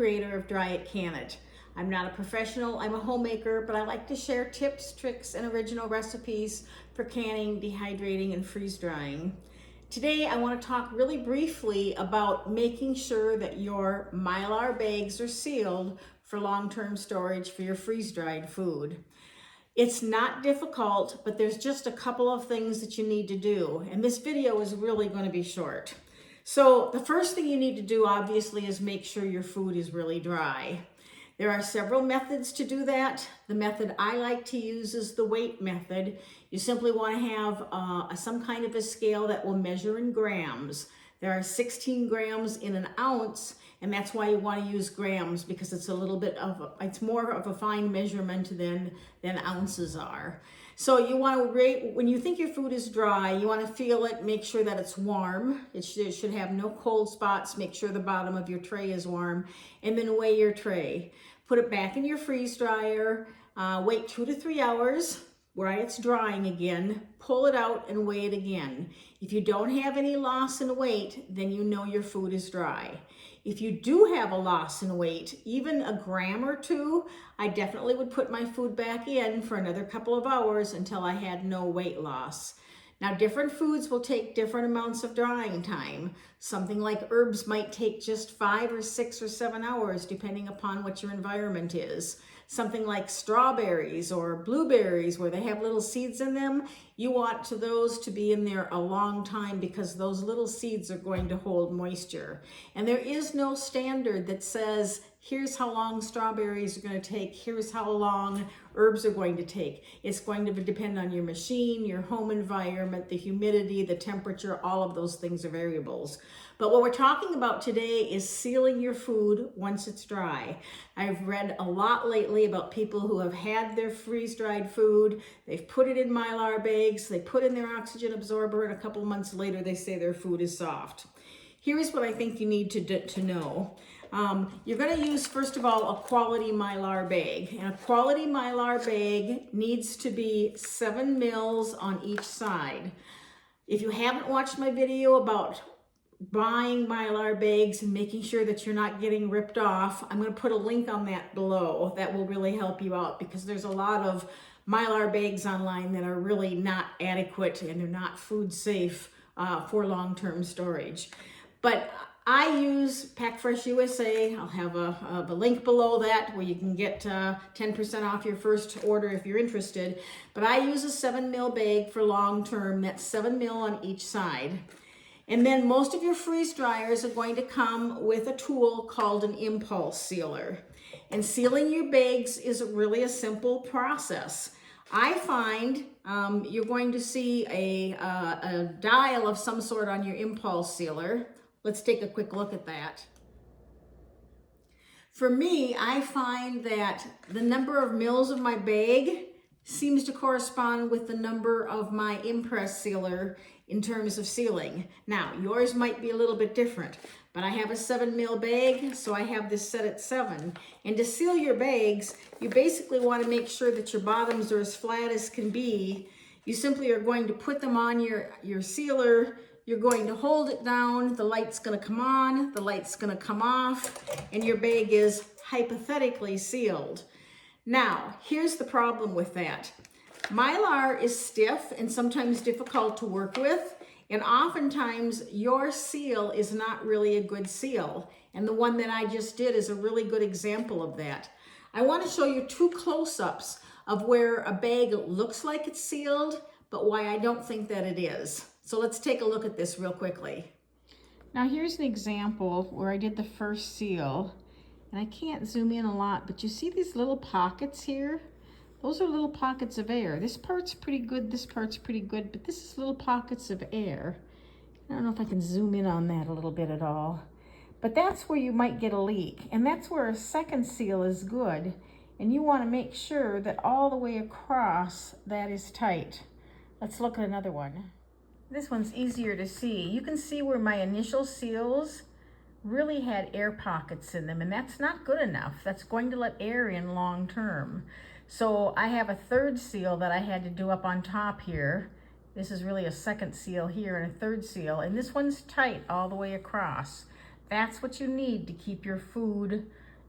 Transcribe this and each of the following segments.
creator of Dry It Can It. I'm not a professional, I'm a homemaker, but I like to share tips, tricks, and original recipes for canning, dehydrating, and freeze drying. Today, I want to talk really briefly about making sure that your Mylar bags are sealed for long-term storage for your freeze-dried food. It's not difficult, but there's just a couple of things that you need to do, and this video is really going to be short. So the first thing you need to do, obviously, is make sure your food is really dry. There are several methods to do that. The method I like to use is the weight method. You simply want to have some kind of a scale that will measure in grams. There are 16 grams in an ounce, and that's why you want to use grams, because it's a little bit of it's more of a fine measurement than ounces are. So you want to rate, when you think your food is dry, you want to feel it, make sure that it's warm. It should have no cold spots. Make sure the bottom of your tray is warm, and then weigh your tray. Put it back in your freeze dryer, wait 2 to 3 hours while it's drying again, pull it out and weigh it again. If you don't have any loss in weight, then you know your food is dry. If you do have a loss in weight, even a gram or two, I definitely would put my food back in for another couple of hours until I had no weight loss. Now, different foods will take different amounts of drying time. Something like herbs might take just 5 or 6 or 7 hours, depending upon what your environment is. Something like strawberries or blueberries, where they have little seeds in them, you want those to be in there a long time, because those little seeds are going to hold moisture. And there is no standard that says, here's how long strawberries are going to take, here's how long herbs are going to take. It's going to depend on your machine, your home environment, the humidity, the temperature, all of those things are variables. But what we're talking about today is sealing your food once it's dry. I've read a lot lately about people who have had their freeze-dried food, they've put it in Mylar bags, they put in their oxygen absorber, and a couple months later they say their food is soft. Here's what I think you need to know. You're going to use, first of all, a quality Mylar bag. And a quality Mylar bag needs to be 7 mils on each side. If you haven't watched my video about buying Mylar bags and making sure that you're not getting ripped off, I'm going to put a link on that below. That will really help you out, because there's a lot of Mylar bags online that are really not adequate and they're not food safe for long-term storage. But I use Pack Fresh USA. I'll have a link below that where you can get 10% off your first order if you're interested. But I use a 7 mil bag for long term. That's 7 mil on each side. And then most of your freeze dryers are going to come with a tool called an impulse sealer. And sealing your bags is really a simple process. I find you're going to see a dial of some sort on your impulse sealer. Let's take a quick look at that. For me, I find that the number of mils of my bag seems to correspond with the number of my impress sealer in terms of sealing. Now, yours might be a little bit different, but I have a 7 mil bag, so I have this set at 7. And to seal your bags, you basically want to make sure that your bottoms are as flat as can be. You simply are going to put them on your sealer. You're going to hold it down, the light's going to come on, the light's going to come off, and your bag is hypothetically sealed. Now, here's the problem with that. Mylar is stiff and sometimes difficult to work with, and oftentimes your seal is not really a good seal. And the one that I just did is a really good example of that. I want to show you 2 close-ups of where a bag looks like it's sealed, but why I don't think that it is. So let's take a look at this real quickly. Now here's an example where I did the first seal, and I can't zoom in a lot, but you see these little pockets here? Those are little pockets of air. This part's pretty good, this part's pretty good, but this is little pockets of air. I don't know if I can zoom in on that a little bit at all, but that's where you might get a leak, and that's where a second seal is good, and you want to make sure that all the way across that is tight. Let's look at another one. This one's easier to see. You can see where my initial seals really had air pockets in them, and that's not good enough. That's going to let air in long term. So I have a third seal that I had to do up on top here. This is really a second seal here and a third seal, and this one's tight all the way across. That's what you need to keep your food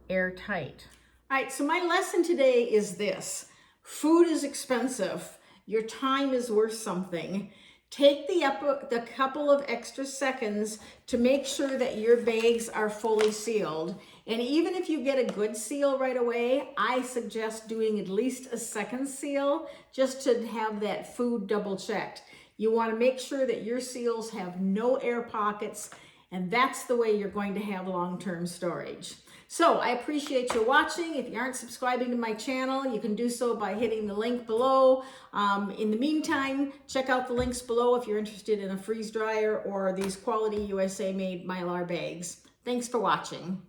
airtight. All right, so my lesson today is this. Food is expensive. Your time is worth something. Take the couple of extra seconds to make sure that your bags are fully sealed. And even if you get a good seal right away, I suggest doing at least a second seal just to have that food double checked. You want to make sure that your seals have no air pockets, and that's the way you're going to have long-term storage. So I appreciate you watching. If you aren't subscribing to my channel, you can do so by hitting the link below. In the meantime, check out the links below if you're interested in a freeze dryer or these quality USA made Mylar bags. Thanks for watching.